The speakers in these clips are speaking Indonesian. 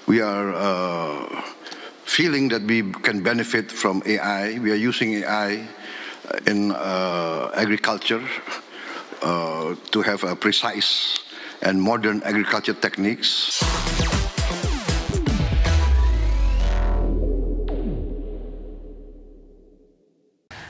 We are feeling that we can benefit from AI. We are using AI in agriculture to have a precise and modern agriculture techniques.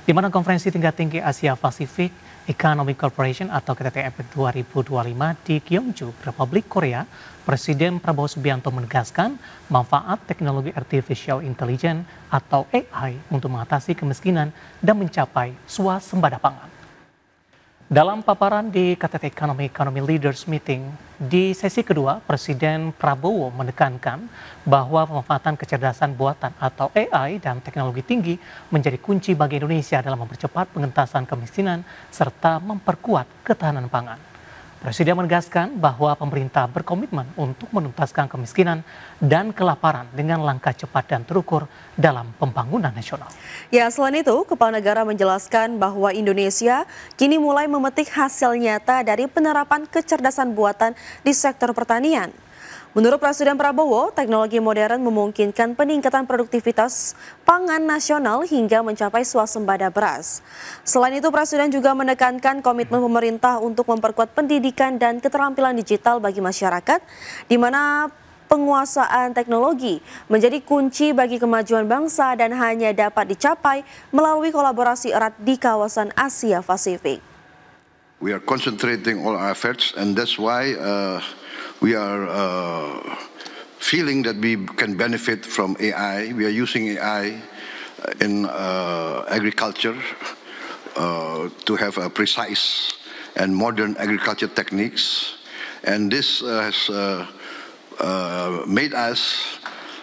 Di mana konferensi tingkat tinggi Asia Pacific Economic Cooperation atau KTT APEC 2025 di Gyeongju, Republik Korea, Presiden Prabowo Subianto menegaskan manfaat teknologi artificial intelligence atau AI untuk mengatasi kemiskinan dan mencapai swasembada pangan. Dalam paparan di KTT Economy Leaders Meeting, di sesi kedua, Presiden Prabowo menekankan bahwa pemanfaatan kecerdasan buatan atau AI dan teknologi tinggi menjadi kunci bagi Indonesia dalam mempercepat pengentasan kemiskinan serta memperkuat ketahanan pangan. Presiden menegaskan bahwa pemerintah berkomitmen untuk menuntaskan kemiskinan dan kelaparan dengan langkah cepat dan terukur dalam pembangunan nasional. Ya, selain itu, Kepala Negara menjelaskan bahwa Indonesia kini mulai memetik hasil nyata dari penerapan kecerdasan buatan di sektor pertanian. Menurut Presiden Prabowo, teknologi modern memungkinkan peningkatan produktivitas pangan nasional hingga mencapai swasembada beras. Selain itu, Presiden juga menekankan komitmen pemerintah untuk memperkuat pendidikan dan keterampilan digital bagi masyarakat, di mana penguasaan teknologi menjadi kunci bagi kemajuan bangsa dan hanya dapat dicapai melalui kolaborasi erat di kawasan Asia Pasifik. We are concentrating all our efforts, and that's why we are feeling that we can benefit from AI. We are using AI in agriculture to have a precise and modern agriculture techniques, and this has made us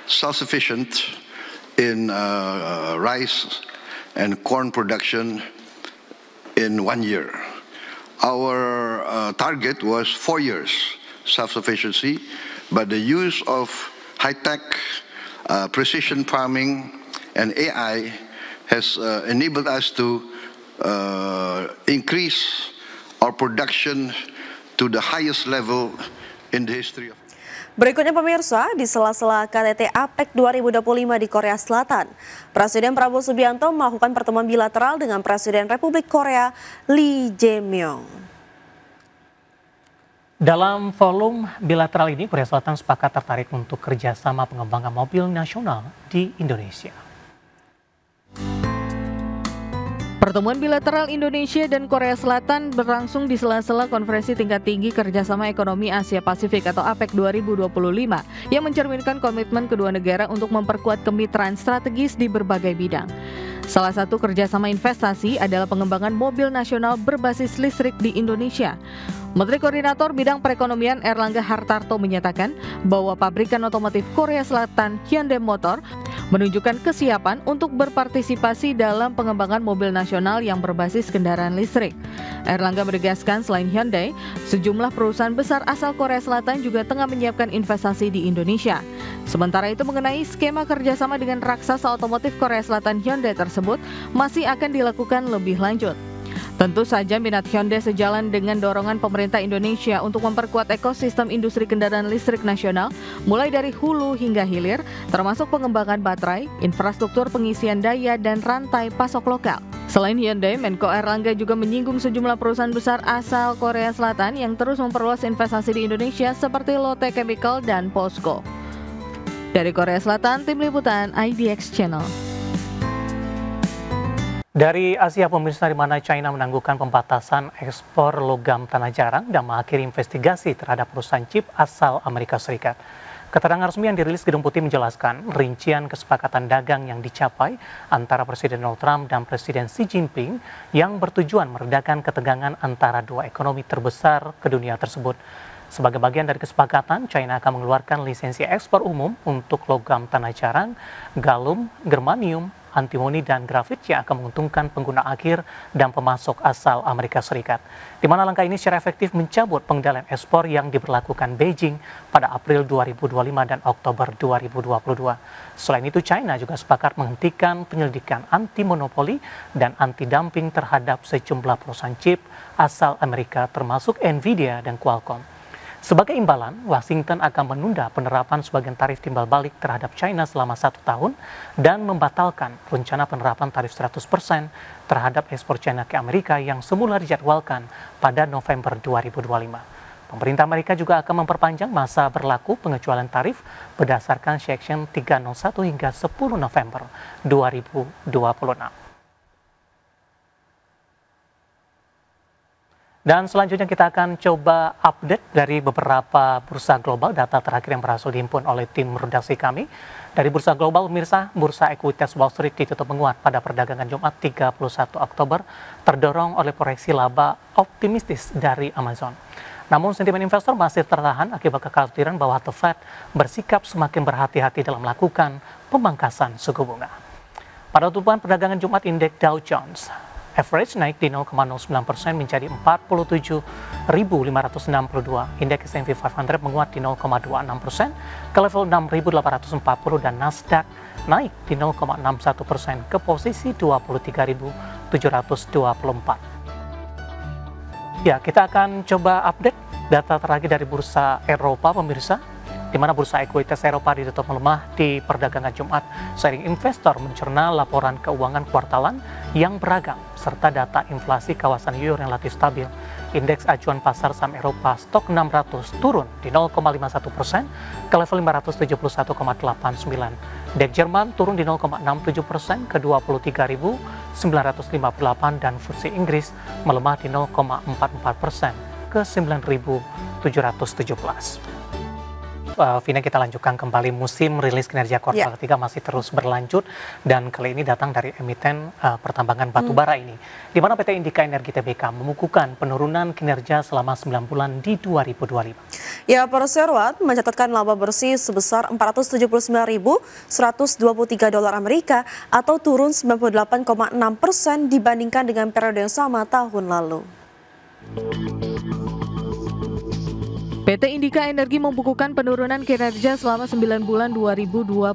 self-sufficient in rice and corn production in 1 year. Our target was 4 years self-sufficiency, but the use of high-tech precision farming and AI has enabled us to increase our production to the highest level in the history of. Berikutnya pemirsa, di sela-sela KTT APEC 2025 di Korea Selatan, Presiden Prabowo Subianto melakukan pertemuan bilateral dengan Presiden Republik Korea Lee Jae-myung. Dalam forum bilateral ini, Korea Selatan sepakat tertarik untuk kerjasama pengembangan mobil nasional di Indonesia. Pertemuan bilateral Indonesia dan Korea Selatan berlangsung di sela-sela konferensi tingkat tinggi kerjasama ekonomi Asia Pasifik atau APEC 2025 yang mencerminkan komitmen kedua negara untuk memperkuat kemitraan strategis di berbagai bidang. Salah satu kerjasama investasi adalah pengembangan mobil nasional berbasis listrik di Indonesia. Menteri Koordinator Bidang Perekonomian Erlangga Hartarto menyatakan bahwa pabrikan otomotif Korea Selatan Hyundai Motor menunjukkan kesiapan untuk berpartisipasi dalam pengembangan mobil nasional yang berbasis kendaraan listrik. Erlangga menegaskan selain Hyundai, sejumlah perusahaan besar asal Korea Selatan juga tengah menyiapkan investasi di Indonesia. Sementara itu mengenai skema kerjasama dengan raksasa otomotif Korea Selatan Hyundai tersebut masih akan dilakukan lebih lanjut. Tentu saja minat Hyundai sejalan dengan dorongan pemerintah Indonesia untuk memperkuat ekosistem industri kendaraan listrik nasional, mulai dari hulu hingga hilir, termasuk pengembangan baterai, infrastruktur pengisian daya, dan rantai pasok lokal. Selain Hyundai, Menko Erlangga juga menyinggung sejumlah perusahaan besar asal Korea Selatan yang terus memperluas investasi di Indonesia seperti Lotte Chemical dan POSCO. Dari Korea Selatan, Tim Liputan IDX Channel. Dari Asia pemirsa, di mana China menangguhkan pembatasan ekspor logam tanah jarang dan mengakhiri investigasi terhadap perusahaan chip asal Amerika Serikat. Keterangan resmi yang dirilis Gedung Putih menjelaskan rincian kesepakatan dagang yang dicapai antara Presiden Donald Trump dan Presiden Xi Jinping yang bertujuan meredakan ketegangan antara dua ekonomi terbesar ke dunia tersebut. Sebagai bagian dari kesepakatan, China akan mengeluarkan lisensi ekspor umum untuk logam tanah jarang, galum, germanium, antimoni, dan grafit yang akan menguntungkan pengguna akhir dan pemasok asal Amerika Serikat. Di mana langkah ini secara efektif mencabut pengendalian ekspor yang diberlakukan Beijing pada April 2025 dan Oktober 2022. Selain itu, China juga sepakat menghentikan penyelidikan anti-monopoli dan anti-dumping terhadap sejumlah perusahaan chip asal Amerika termasuk Nvidia dan Qualcomm. Sebagai imbalan, Washington akan menunda penerapan sebagian tarif timbal balik terhadap China selama 1 tahun dan membatalkan rencana penerapan tarif 100% terhadap ekspor China ke Amerika yang semula dijadwalkan pada November 2025. Pemerintah Amerika juga akan memperpanjang masa berlaku pengecualian tarif berdasarkan Section 301 hingga 10 November 2026. Dan selanjutnya kita akan coba update dari beberapa bursa global, data terakhir yang berhasil dihimpun oleh tim redaksi kami. Dari bursa global, pemirsa, bursa ekuitas Wall Street ditutup menguat pada perdagangan Jumat 31 Oktober, terdorong oleh proyeksi laba optimistis dari Amazon. Namun sentimen investor masih tertahan akibat kekhawatiran bahwa The Fed bersikap semakin berhati-hati dalam melakukan pemangkasan suku bunga. Pada tutupan perdagangan Jumat, indeks Dow Jones average naik di 0,09% menjadi 47.562. Indeks S&P 500 menguat di 0,26% ke level 6.840 dan Nasdaq naik di 0,61% ke posisi 23.724. Ya, kita akan coba update data terakhir dari bursa Eropa, pemirsa, di mana bursa ekuitas Eropa ditutup melemah di perdagangan Jumat seiring investor mencerna laporan keuangan kuartalan yang beragam serta data inflasi kawasan euro yang relatif stabil. Indeks acuan pasar saham Eropa stok 600 turun di 0,51% ke level 571,89. Indeks Jerman turun di 0,67% ke 23.958 dan FTSE Inggris melemah di 0,44% ke 9.717. Vina, kita lanjutkan kembali. Musim rilis kinerja kuartal ketiga masih terus berlanjut dan kali ini datang dari emiten pertambangan batubara ini, di mana PT Indika Energi Tbk mengukuhkan penurunan kinerja selama 9 bulan di 2025. Ya, Perseroan mencatatkan laba bersih sebesar 479.123 dolar Amerika atau turun 98,6% dibandingkan dengan periode yang sama tahun lalu. PT Indika Energi membukukan penurunan kinerja selama 9 bulan 2025.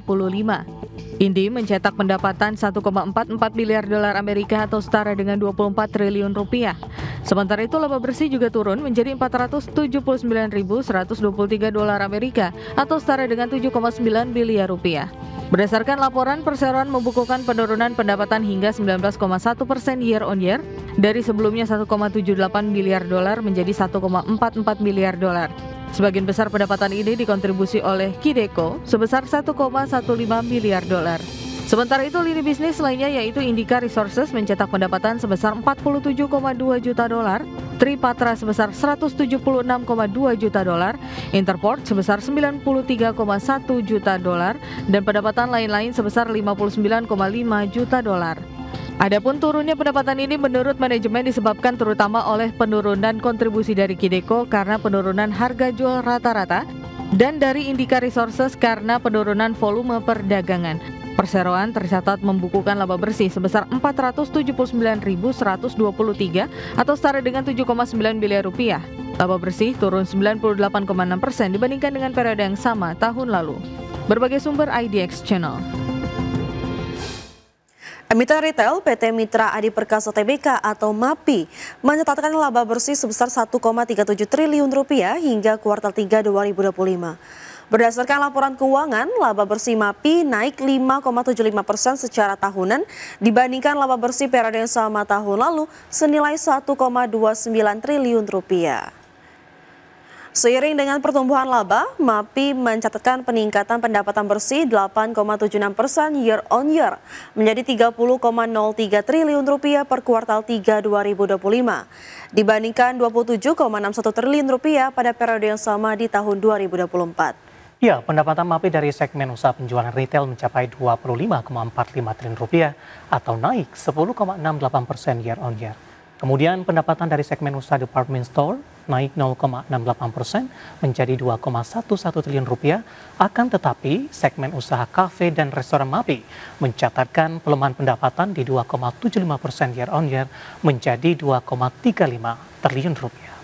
Indi mencetak pendapatan 1,44 miliar dolar Amerika atau setara dengan 24 triliun rupiah. Sementara itu laba bersih juga turun menjadi 479.123 dolar Amerika atau setara dengan 7,9 miliar rupiah. Berdasarkan laporan, Perseroan membukukan penurunan pendapatan hingga 19,1% year on year dari sebelumnya 1,78 miliar dolar menjadi 1,44 miliar dolar. Sebagian besar pendapatan ini dikontribusi oleh Kideko sebesar 1,15 miliar dolar. Sementara itu lini bisnis lainnya yaitu Indika Resources mencetak pendapatan sebesar 47,2 juta dolar, Tripatra sebesar 176,2 juta dolar, Interport sebesar 93,1 juta dolar, dan pendapatan lain-lain sebesar 59,5 juta dolar. Adapun turunnya pendapatan ini menurut manajemen disebabkan terutama oleh penurunan kontribusi dari Kideko karena penurunan harga jual rata-rata dan dari Indika Resources karena penurunan volume perdagangan. Perseroan tercatat membukukan laba bersih sebesar 479.123 atau setara dengan 7,9 miliar rupiah. Laba bersih turun 98,6% dibandingkan dengan periode yang sama tahun lalu. Berbagai sumber IDX Channel. Emiten retail PT Mitra Adi Perkasa Tbk atau MAPI mencatatkan laba bersih sebesar 1,37 triliun rupiah hingga kuartal 3 2025. Berdasarkan laporan keuangan, laba bersih MAPI naik 5,75% secara tahunan dibandingkan laba bersih periode yang sama tahun lalu senilai 1,29 triliun rupiah. Seiring dengan pertumbuhan laba, MAPI mencatatkan peningkatan pendapatan bersih 8,76% year on year menjadi 30,03 triliun rupiah per kuartal 3 2025 dibandingkan 27,61 triliun rupiah pada periode yang sama di tahun 2024. Ya, pendapatan MAPI dari segmen usaha penjualan retail mencapai 25,45 triliun rupiah atau naik 10,68% year on year. Kemudian pendapatan dari segmen usaha department store naik 0,68% menjadi 2,11 triliun rupiah. Akan tetapi segmen usaha kafe dan restoran MAPI mencatatkan pelemahan pendapatan di 2,75% year on year menjadi 2,35 triliun rupiah.